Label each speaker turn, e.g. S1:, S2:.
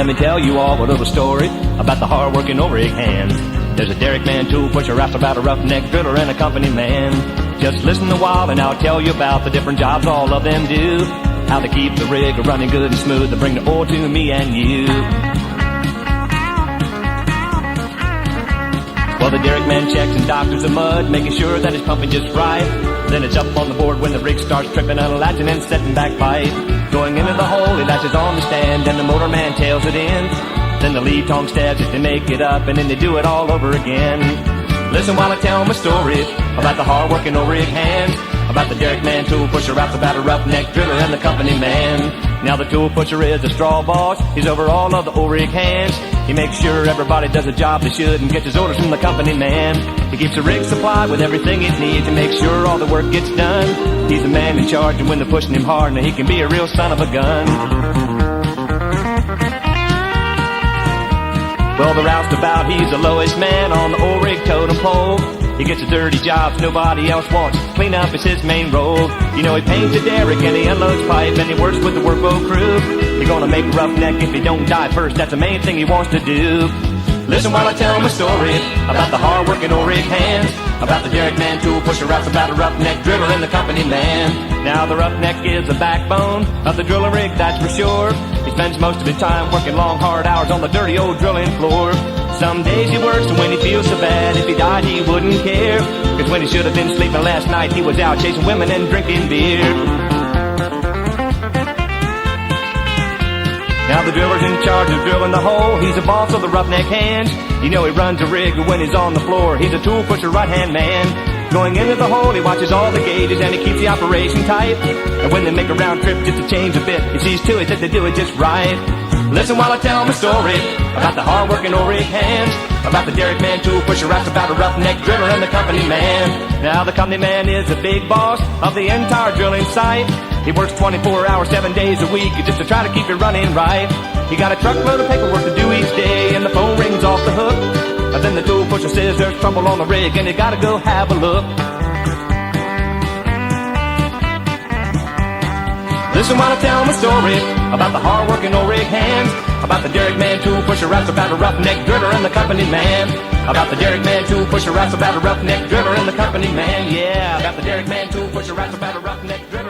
S1: Let me tell you all a little story about the hard-working rig hands. There's a derrick man, tool pusher, roustabout, a roughneck driller, and a company man. Just listen a while and I'll tell you about the different jobs all of them do. How they keep the rig running good and smooth to bring the oil to me and you. Well, the derrick man checks and doctors the mud, making sure that it's pumping just right. Then it's up on the board when the rig starts tripping, unlatching and setting back pipe. Going into the hole, he latches on the stand, and the motor man tails it in. Then the lead tongue stabs it to make it up, and then they do it all over again. Listen while I tell my story about the hard-working rig hands, about the derrick man, tool pusher, roustabout, a roughneck driller, and the company man. Now the tool pusher is a straw boss. He's over all of the rig hands. He makes sure everybody does a job they should and gets his orders from the company man. He keeps the rig supplied with everything it needs to make sure all the work gets done. He's the man in charge, and when they're pushing him hard, now he can be a real son of a gun. Well, the roustabout, he's the lowest man on the old rig totem pole. He gets the dirty jobs nobody else wants. Clean up is his main role. You know, he paints the derrick and he unloads pipe and he works with the workboat crew. He's gonna make a roughneck if he don't die first. That's the main thing he wants to do. Listen while I tell my story about the hard-working rig hands, about the derrick man, tool pusher, roustabout, a roughneck driller, and the company man. Now the roughneck is the backbone of the drilling rig, that's for sure. He spends most of his time working long, hard hours on the dirty old drilling floor. Some days he works, and when he feels so bad, if he died he wouldn't care. Cause when he should have been sleeping last night, he was out chasing women and drinking beer. Now the driller's in charge of drilling the hole. He's the boss of the roughneck hands. You know he runs a rig when he's on the floor. He's a tool pusher, right-hand man. Going into the hole, he watches all the gauges and he keeps the operation tight. And when they make a round trip just to change a bit, he sees to it that they do it just right. Listen while I tell my story about the hard-working rig hands, about the derrick man, tool pusher, roustabout, a roughneck driller, and the company man. Now the company man is the big boss of the entire drilling site. He works 24 hours, 7 days a week just to try to keep it running right. He got a truckload of paperwork to do each day, and the phone rings off the hook. And then the tool pusher says there's trouble on the rig, and you gotta go have a look. Listen while I tell my story about the hard-working rig hands, about the derrick man, tool pusher, roustabout, a roughneck driller, and the company man. About the derrick man, tool pusher, roustabout, a roughneck driller, and the company man. Yeah, about the derrick man, tool pusher, roustabout, a roughneck driller.